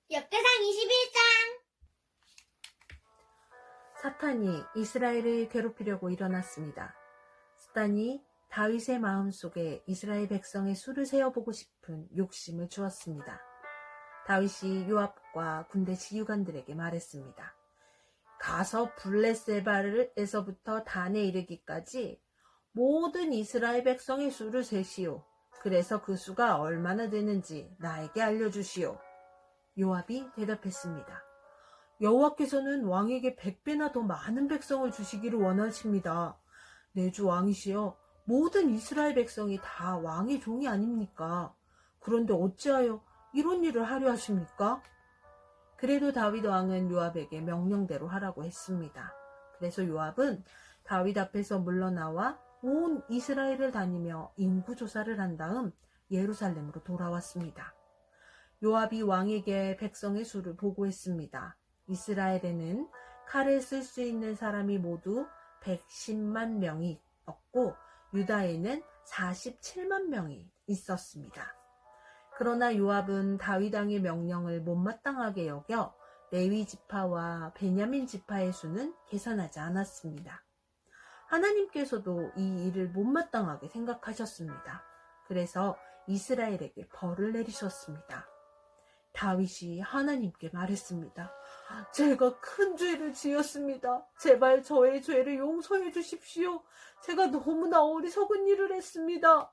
역대상 21장. 사탄이 이스라엘을 괴롭히려고 일어났습니다. 사탄이 다윗의 마음속에 이스라엘 백성의 수를 세어보고 싶은 욕심을 주었습니다. 다윗이 요압과 군대 지휘관들에게 말했습니다. 가서 블레셋바에서부터 단에 이르기까지 모든 이스라엘 백성의 수를 세시오. 그래서 그 수가 얼마나 되는지 나에게 알려주시오. 요압이 대답했습니다. 여호와께서는 왕에게 100배나 더 많은 백성을 주시기를 원하십니다. 내 주 왕이시여, 모든 이스라엘 백성이 다 왕의 종이 아닙니까? 그런데 어찌하여 이런 일을 하려 하십니까? 그래도 다윗 왕은 요압에게 명령대로 하라고 했습니다. 그래서 요압은 다윗 앞에서 물러나와 온 이스라엘을 다니며 인구조사를 한 다음 예루살렘으로 돌아왔습니다. 요압이 왕에게 백성의 수를 보고했습니다. 이스라엘에는 칼을 쓸 수 있는 사람이 모두 110만 명이었고 유다에는 47만 명이 있었습니다. 그러나 요압은 다윗 왕의 명령을 못마땅하게 여겨 레위 지파와 베냐민 지파의 수는 계산하지 않았습니다. 하나님께서도 이 일을 못마땅하게 생각하셨습니다. 그래서 이스라엘에게 벌을 내리셨습니다. 다윗이 하나님께 말했습니다. 제가 큰 죄를 지었습니다. 제발 저의 죄를 용서해 주십시오. 제가 너무나 어리석은 일을 했습니다.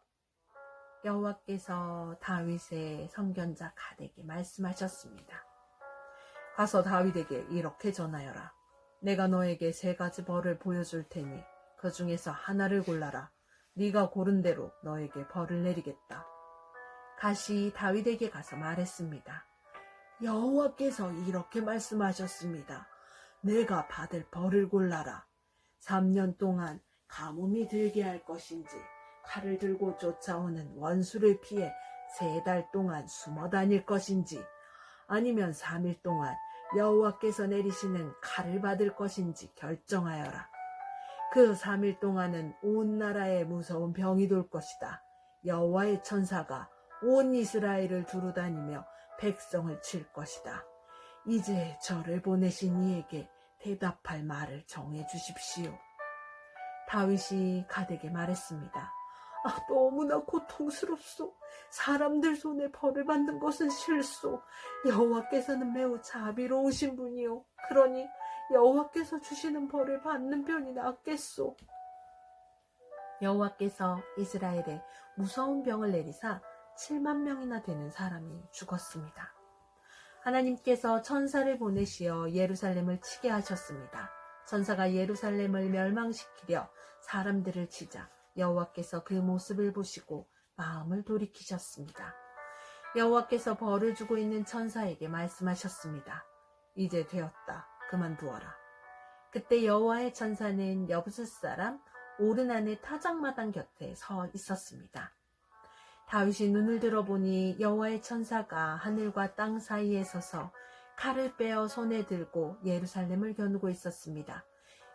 여호와께서 다윗의 선견자 갓에게 말씀하셨습니다. 가서 다윗에게 이렇게 전하여라. 내가 너에게 3가지 벌을 보여줄 테니 그 중에서 하나를 골라라. 네가 고른 대로 너에게 벌을 내리겠다. 갓이 다윗에게 가서 말했습니다. 여호와께서 이렇게 말씀하셨습니다. 내가 받을 벌을 골라라. 3년 동안 가뭄이 들게 할 것인지 칼을 들고 쫓아오는 원수를 피해 3달 동안 숨어 다닐 것인지 아니면 3일 동안 여호와께서 내리시는 칼을 받을 것인지 결정하여라. 그 3일 동안은 온 나라에 무서운 병이 돌 것이다. 여호와의 천사가 온 이스라엘을 두루다니며 백성을 칠 것이다. 이제 저를 보내신 이에게 대답할 말을 정해 주십시오. 다윗이 갓에게 말했습니다. 너무나 고통스럽소. 사람들 손에 벌을 받는 것은 싫소. 여호와께서는 매우 자비로우신 분이요. 그러니 여호와께서 주시는 벌을 받는 편이 낫겠소. 여호와께서 이스라엘에 무서운 병을 내리사 7만 명이나 되는 사람이 죽었습니다. 하나님께서 천사를 보내시어 예루살렘을 치게 하셨습니다. 천사가 예루살렘을 멸망시키려 사람들을 치자 여호와께서 그 모습을 보시고 마음을 돌이키셨습니다. 여호와께서 벌을 주고 있는 천사에게 말씀하셨습니다. 이제 되었다. 그만두어라. 그때 여호와의 천사는 여부스 사람 오르난의 타작마당 곁에 서 있었습니다. 다윗이 눈을 들어보니 여호와의 천사가 하늘과 땅 사이에 서서 칼을 빼어 손에 들고 예루살렘을 겨누고 있었습니다.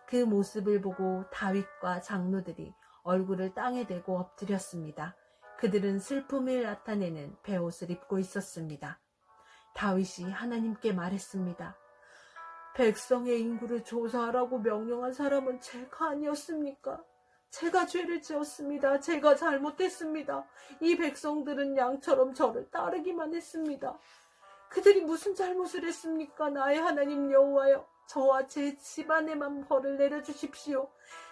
그 모습을 보고 다윗과 장로들이 얼굴을 땅에 대고 엎드렸습니다. 그들은 슬픔을 나타내는 베옷을 입고 있었습니다. 다윗이 하나님께 말했습니다. 백성의 인구를 조사하라고 명령한 사람은 제가 아니었습니까? 제가 죄를 지었습니다. 제가 잘못했습니다. 이 백성들은 양처럼 저를 따르기만 했습니다. 그들이 무슨 잘못을 했습니까? 나의 하나님 여호와여, 저와 제 집안에만 벌을 내려주십시오.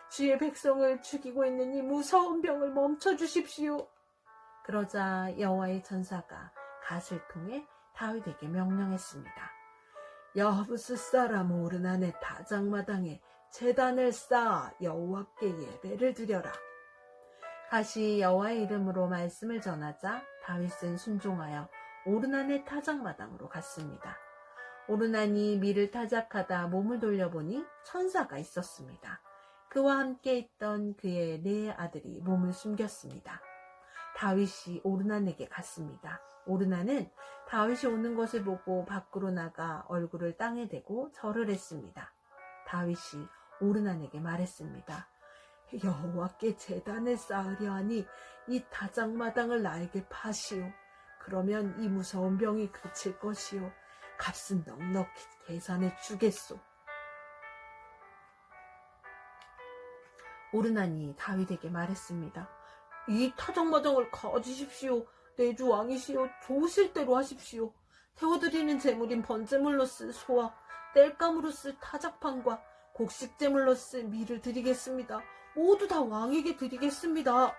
주의 백성을 죽이고 있는 이 무서운 병을 멈춰주십시오. 그러자 여호와의 천사가 갓을 통해 다윗에게 명령했습니다. 여부스 사람 오르난의 타작마당에 제단을 쌓아 여호와께 예배를 드려라. 갓이 여호와의 이름으로 말씀을 전하자 다윗은 순종하여 오르난의 타작마당으로 갔습니다. 오르난이 밀을 타작하다 몸을 돌려보니 천사가 있었습니다. 그와 함께 있던 그의 4 아들이 몸을 숨겼습니다. 다윗이 오르난에게 갔습니다. 오르난은 다윗이 오는 것을 보고 밖으로 나가 얼굴을 땅에 대고 절을 했습니다. 다윗이 오르난에게 말했습니다. 여호와께 제단을 쌓으려 하니 이 타작마당을 나에게 파시오. 그러면 이 무서운 병이 그칠 것이요. 값은 넉넉히 계산해 주겠소. 오르난이 다윗에게 말했습니다. 이 타작마당을 가지십시오. 내 주 왕이시여 좋으실 대로 하십시오. 태워드리는 제물인 번제물로 쓸 소와 땔감으로 쓸 타작판과 곡식제물로 쓸 밀을 드리겠습니다. 모두 다 왕에게 드리겠습니다.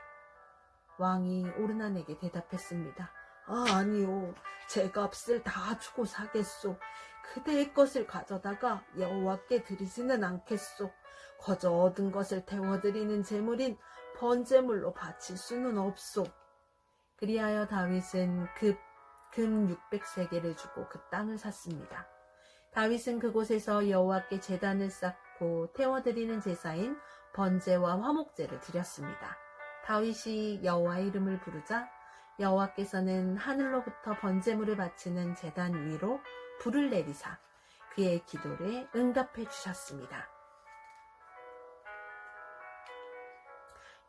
왕이 오르난에게 대답했습니다. 아니요. 제 값을 다 주고 사겠소. 그대의 것을 가져다가 여호와께 드리지는 않겠소. 거저 얻은 것을 태워드리는 제물인 번제물로 바칠 수는 없소. 그리하여 다윗은 금 600세겔을 주고 그 땅을 샀습니다. 다윗은 그곳에서 여호와께 제단을 쌓고 태워드리는 제사인 번제와 화목제를 드렸습니다. 다윗이 여호와의 이름을 부르자 여호와께서는 하늘로부터 번제물을 바치는 제단 위로 불을 내리사 그의 기도를 응답해 주셨습니다.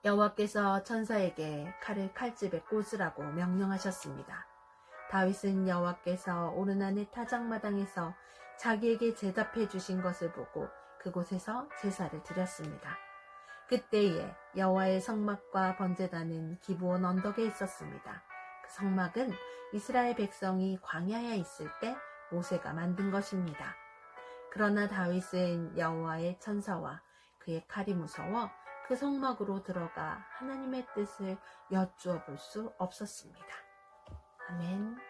여호와께서 천사에게 칼을 칼집에 꽂으라고 명령하셨습니다. 다윗은 여호와께서 오르난의 타작마당에서 자기에게 대답해 주신 것을 보고 그곳에서 제사를 드렸습니다. 그때에 여호와의 성막과 번제단은 기브온 언덕에 있었습니다. 그 성막은 이스라엘 백성이 광야에 있을 때 모세가 만든 것입니다. 그러나 다윗은 여호와의 천사와 그의 칼이 무서워 그 성막으로 들어가 하나님의 뜻을 여쭈어 볼 수 없었습니다. 아멘.